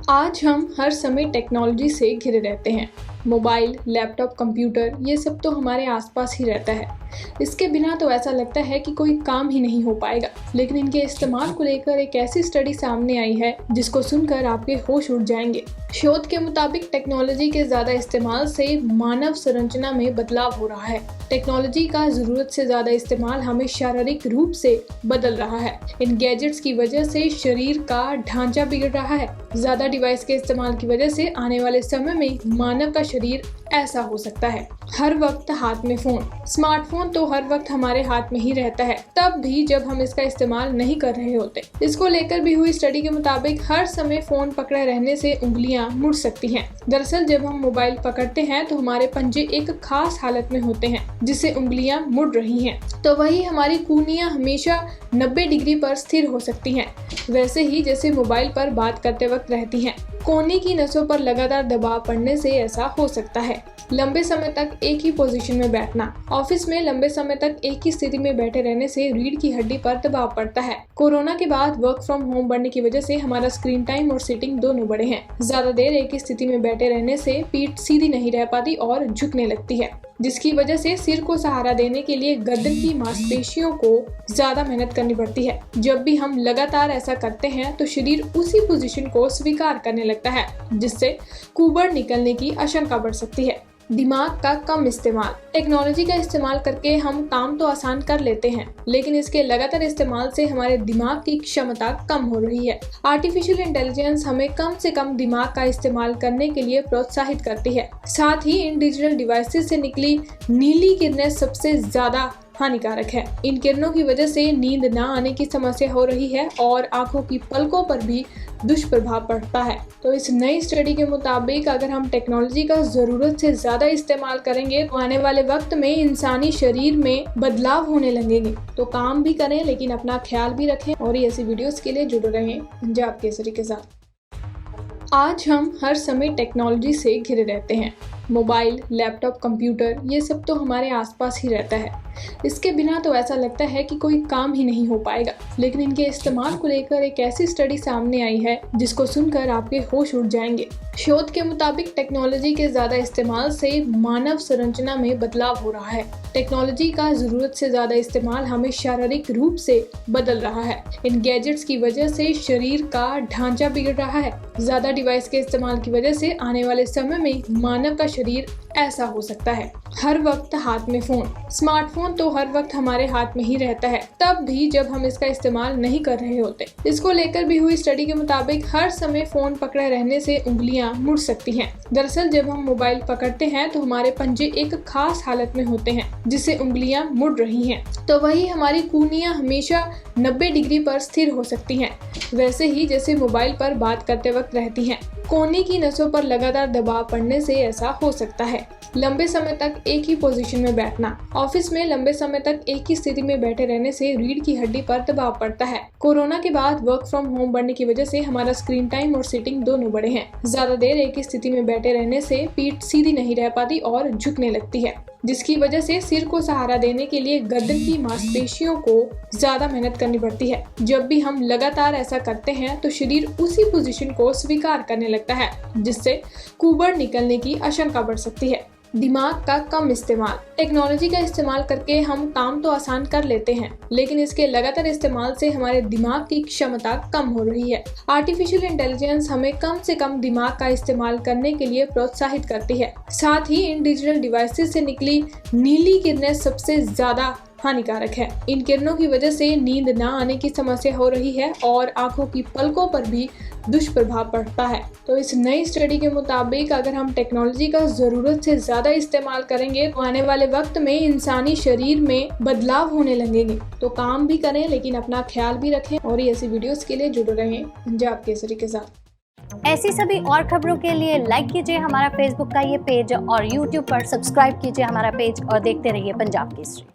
आज हम हर समय टेक्नोलॉजी से घिरे रहते हैं। मोबाइल, लैपटॉप, कंप्यूटर ये सब तो हमारे आसपास ही रहता है। इसके बिना तो ऐसा लगता है कि कोई काम ही नहीं हो पाएगा। लेकिन इनके इस्तेमाल को लेकर एक ऐसी स्टडी सामने आई है जिसको सुनकर आपके होश उड़ जाएंगे। शोध के मुताबिक टेक्नोलॉजी के ज्यादा इस्तेमाल से मानव संरचना में बदलाव हो रहा है। टेक्नोलॉजी का जरूरत से ज्यादा इस्तेमाल हमें शारीरिक रूप से बदल रहा है। इन गैजेट्स की वजह से शरीर का ढांचा बिगड़ रहा है। ज्यादा डिवाइस के इस्तेमाल की वजह से आने वाले समय में मानव का शरीर ऐसा हो सकता है। हर वक्त हाथ में फोन, स्मार्टफोन तो हर वक्त हमारे हाथ में ही रहता है, तब भी जब हम इसका इस्तेमाल नहीं कर रहे होते। इसको लेकर भी हुई स्टडी के मुताबिक हर समय फोन पकड़े रहने से उंगलियां मुड़ सकती हैं। दरअसल जब हम मोबाइल पकड़ते हैं तो हमारे पंजे एक खास हालत में होते हैं जिससे उंगलियां मुड़ रही हैं। तो वही हमारी कूहनियां हमेशा 90 डिग्री पर स्थिर हो सकती हैं, वैसे ही जैसे मोबाइल पर बात करते वक्त रहती हैं। कोहनी की नसों पर लगातार दबाव पड़ने से ऐसा हो सकता है। लंबे समय तक एक ही पोजीशन में बैठना, ऑफिस में लंबे समय तक एक ही स्थिति में बैठे रहने से रीढ़ की हड्डी पर दबाव पड़ता है। कोरोना के बाद वर्क फ्रॉम होम बढ़ने की वजह से हमारा स्क्रीन टाइम और सीटिंग दोनों बढ़े हैं। ज्यादा देर एक ही स्थिति में बैठे रहने से पीठ सीधी नहीं रह पाती और झुकने लगती है, जिसकी वजह से सिर को सहारा देने के लिए गर्दन की मांसपेशियों को ज्यादा मेहनत करनी पड़ती है। जब भी हम लगातार ऐसा करते हैं तो शरीर उसी पोजीशन को स्वीकार करने लगता है, जिससे कुबड़ निकलने की आशंका बढ़ सकती है। दिमाग का कम इस्तेमाल। टेक्नोलॉजी का इस्तेमाल करके हम काम तो आसान कर लेते हैं, लेकिन इसके लगातार इस्तेमाल से हमारे दिमाग की क्षमता कम हो रही है। आर्टिफिशियल इंटेलिजेंस हमें कम से कम दिमाग का इस्तेमाल करने के लिए प्रोत्साहित करती है। साथ ही इन डिजिटल डिवाइसेस से निकली नीली किरणें सबसे ज्यादा हानिकारक है। इन किरणों की वजह से नींद न आने की समस्या हो रही है और आंखों की पलकों पर भी दुष्प्रभाव पड़ता है। तो इस नई स्टडी के मुताबिक अगर हम टेक्नोलॉजी का जरूरत से ज्यादा इस्तेमाल करेंगे तो आने वाले वक्त में इंसानी शरीर में बदलाव होने लगेंगे। तो काम भी करें लेकिन अपना ख्याल भी रखें और ऐसी वीडियोस के लिए जुड़े रहें पंजाब केसरी के साथ। आज हम हर समय टेक्नोलॉजी से घिरे रहते हैं। मोबाइल, लैपटॉप, कंप्यूटर ये सब तो हमारे आसपास ही रहता है। इसके बिना तो ऐसा लगता है कि कोई काम ही नहीं हो पाएगा। लेकिन इनके इस्तेमाल को लेकर एक ऐसी स्टडी सामने आई है जिसको सुनकर आपके होश उड़ जाएंगे। शोध के मुताबिक टेक्नोलॉजी के ज्यादा इस्तेमाल से मानव संरचना में बदलाव हो रहा है। टेक्नोलॉजी का जरूरत से ज्यादा इस्तेमाल हमें शारीरिक रूप से बदल रहा है। इन गैजेट्स की वजह से शरीर का ढांचा बिगड़ रहा है। ज्यादा डिवाइस के इस्तेमाल की वजह से आने वाले समय में मानव का शरीर ऐसा हो सकता है। हर वक्त हाथ में फोन, स्मार्टफोन तो हर वक्त हमारे हाथ में ही रहता है, तब भी जब हम इसका इस्तेमाल नहीं कर रहे होते। इसको लेकर भी हुई स्टडी के मुताबिक हर समय फोन पकड़े रहने से उंगलियां मुड़ सकती हैं। दरअसल जब हम मोबाइल पकड़ते हैं तो हमारे पंजे एक खास हालत में होते हैं जिससे उंगलियां मुड़ रही हैं। तो वही हमारी कूहनियां हमेशा 90 डिग्री पर स्थिर हो सकती हैं, वैसे ही जैसे मोबाइल पर बात करते वक्त रहती हैं। कोहनी की नसों पर लगातार दबाव पड़ने से ऐसा हो सकता है। लंबे समय तक एक ही पोजीशन में बैठना, ऑफिस में लंबे समय तक एक ही स्थिति में बैठे रहने से रीढ़ की हड्डी पर दबाव पड़ता है। कोरोना के बाद वर्क फ्रॉम होम बढ़ने की वजह से हमारा स्क्रीन टाइम और सीटिंग दोनों बढ़े हैं। ज्यादा देर एक ही स्थिति में बैठे रहने से पीठ सीधी नहीं रह पाती और झुकने लगती है, जिसकी वजह से सिर को सहारा देने के लिए गर्दन की मांसपेशियों को ज्यादा मेहनत करनी पड़ती है। जब भी हम लगातार ऐसा करते हैं तो शरीर उसी पोजीशन को स्वीकार करने लगता है, जिससे कुबड़ निकलने की आशंका बढ़ सकती है। दिमाग का कम इस्तेमाल। टेक्नोलॉजी का इस्तेमाल करके हम काम तो आसान कर लेते हैं, लेकिन इसके लगातार इस्तेमाल से हमारे दिमाग की क्षमता कम हो रही है। आर्टिफिशियल इंटेलिजेंस हमें कम से कम दिमाग का इस्तेमाल करने के लिए प्रोत्साहित करती है। साथ ही इन डिजिटल डिवाइसेस से निकली नीली किरणें सबसे ज्यादा हानिकारक है। इन किरणों की वजह से नींद न आने की समस्या हो रही है और आंखों की पलकों पर भी दुष्प्रभाव पड़ता है। तो इस नई स्टडी के मुताबिक अगर हम टेक्नोलॉजी का जरूरत से ज्यादा इस्तेमाल करेंगे तो आने वाले वक्त में इंसानी शरीर में बदलाव होने लगेंगे। तो काम भी करें लेकिन अपना ख्याल भी रखें और ऐसी वीडियोस के लिए जुड़े रहें पंजाब केसरी के साथ। ऐसी सभी और खबरों के लिए लाइक कीजिए हमारा फेसबुक का ये पेज और यूट्यूब पर सब्सक्राइब कीजिए हमारा पेज और देखते रहिए पंजाब केसरी।